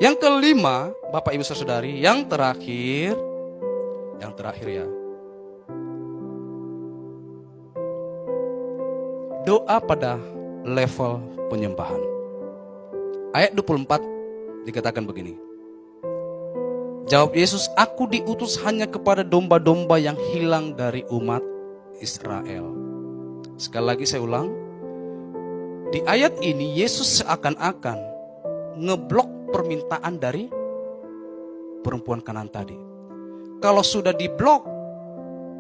Yang kelima, Bapak Ibu Saudari, yang terakhir ya. Doa pada level penyembahan. Ayat 24 dikatakan begini. Jawab Yesus, aku diutus hanya kepada domba-domba yang hilang dari umat Israel. Sekali lagi saya ulang. Di ayat ini Yesus seakan-akan ngeblok permintaan dari perempuan Kanaan tadi. Kalau sudah diblok,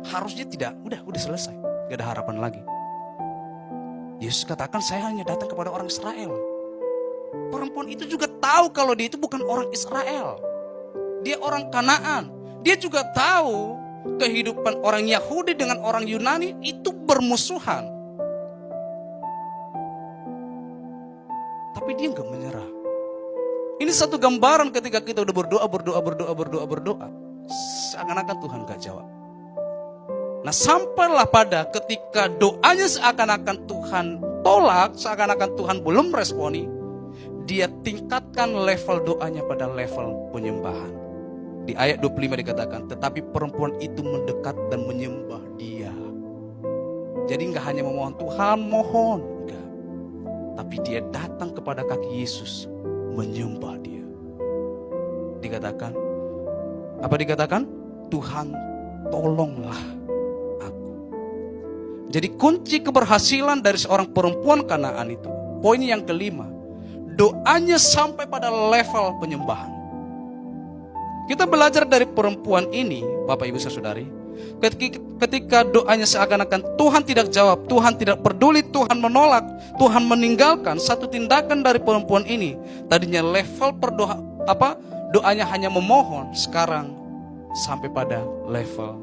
harusnya tidak, udah selesai. Gak ada harapan lagi. Yesus katakan, saya hanya datang kepada orang Israel. Perempuan itu juga tahu kalau dia itu bukan orang Israel. Dia orang Kanaan. Dia juga tahu kehidupan orang Yahudi dengan orang Yunani itu bermusuhan. Tapi dia gak menyerah. Ini satu gambaran ketika kita udah berdoa. Seakan-akan Tuhan gak jawab. Nah, sampailah pada ketika doanya seakan-akan Tuhan tolak, seakan-akan Tuhan belum responi, dia tingkatkan level doanya pada level penyembahan. Di ayat 25 dikatakan, tetapi perempuan itu mendekat dan menyembah dia. Jadi gak hanya memohon, Tuhan mohon, enggak. Tapi dia datang kepada kaki Yesus, menyembah dia. Dikatakan, apa dikatakan? Tuhan tolonglah. Jadi kunci keberhasilan dari seorang perempuan Kanaan itu, poin yang kelima, doanya sampai pada level penyembahan. Kita belajar dari perempuan ini, Bapak Ibu Saudari, ketika doanya seakan-akan Tuhan tidak jawab, Tuhan tidak peduli, Tuhan menolak, Tuhan meninggalkan, satu tindakan dari perempuan ini, tadinya level doanya hanya memohon, sekarang sampai pada level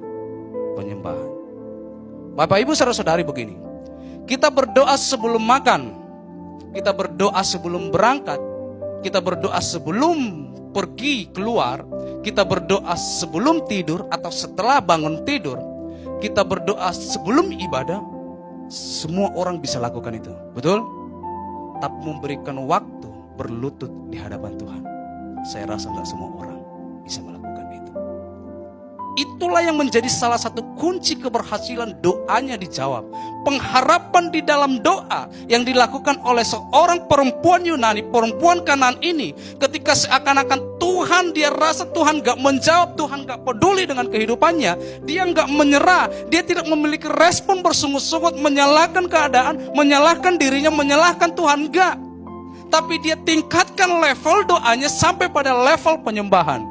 penyembahan. Bapak Ibu saudara-saudari begini, kita berdoa sebelum makan, kita berdoa sebelum berangkat, kita berdoa sebelum pergi keluar, kita berdoa sebelum tidur atau setelah bangun tidur, kita berdoa sebelum ibadah. Semua orang bisa lakukan itu, betul? Tapi memberikan waktu berlutut di hadapan Tuhan, saya rasa gak semua orang bisa melakukan itu. Itulah yang menjadi salah satu kunci keberhasilan doanya dijawab. Pengharapan di dalam doa yang dilakukan oleh seorang perempuan Yunani, perempuan Kanaan ini, ketika seakan-akan Tuhan, dia rasa Tuhan gak menjawab, Tuhan gak peduli dengan kehidupannya, dia gak menyerah, dia tidak memiliki respon bersungut-sungut, menyalahkan keadaan, menyalahkan dirinya, menyalahkan Tuhan, gak. Tapi dia tingkatkan level doanya sampai pada level penyembahan.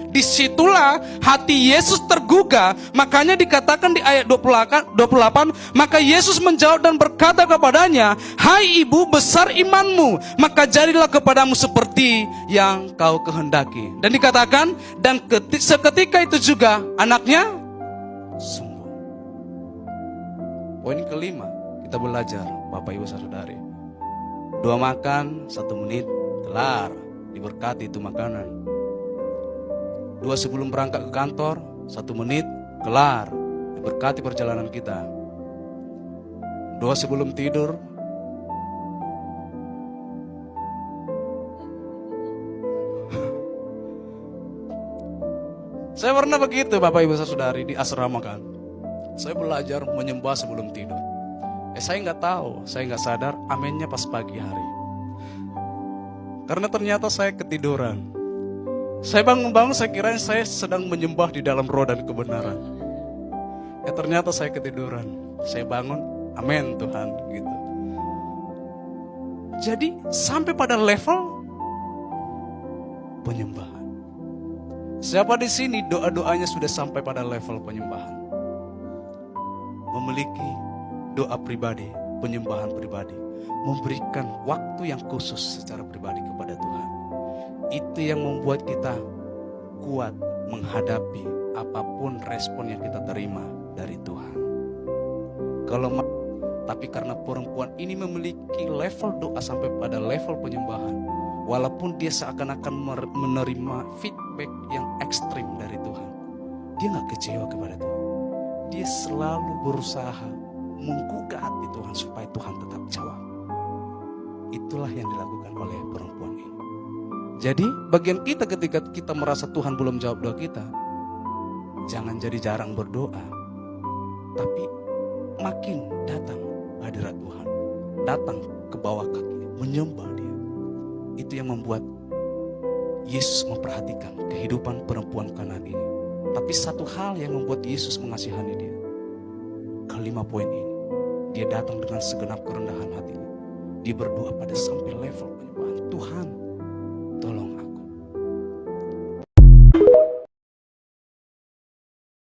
Disitulah hati Yesus tergugah. Makanya dikatakan di ayat 28, maka Yesus menjawab dan berkata kepadanya, hai ibu, besar imanmu, maka jadilah kepadamu seperti yang kau kehendaki. Dan dikatakan, dan seketika itu juga anaknya sembuh. Poin kelima, kita belajar, Bapak Ibu Saudari, doa makan 1 menit, kelar, diberkati itu makanan. Doa sebelum berangkat ke kantor, 1 menit, kelar, diberkati perjalanan kita. Doa sebelum tidur, saya pernah begitu Bapak Ibu Saudari di asrama kan. Saya belajar menyembah sebelum tidur. Saya nggak tahu, saya nggak sadar, amennya pas pagi hari. Karena ternyata saya ketiduran. Saya bangun-bangun, saya kira saya sedang menyembah di dalam roh dan kebenaran. Ya ternyata saya ketiduran. Saya bangun, amin Tuhan, gitu. Jadi sampai pada level penyembahan. Siapa di sini doa-doanya sudah sampai pada level penyembahan? Memiliki doa pribadi, penyembahan pribadi, memberikan waktu yang khusus secara pribadi kepada Tuhan. Itu yang membuat kita kuat menghadapi apapun respon yang kita terima dari Tuhan. Tapi karena perempuan ini memiliki level doa sampai pada level penyembahan, walaupun dia seakan-akan menerima feedback yang ekstrim dari Tuhan, dia gak kecewa kepada Tuhan. Dia selalu berusaha menggugah hati Tuhan supaya Tuhan tetap jawab. Itulah yang dilakukan oleh perempuan ini. Jadi bagian kita ketika kita merasa Tuhan belum jawab doa kita, jangan jadi jarang berdoa, tapi makin datang hadirat Tuhan, datang ke bawah kakinya, menyembah dia. Itu yang membuat Yesus memperhatikan kehidupan perempuan Kanaan ini. Tapi satu hal yang membuat Yesus mengasihani dia, kelima poin ini, dia datang dengan segenap kerendahan hatinya. Dia berdoa pada sampai level penyembahan. Tuhan,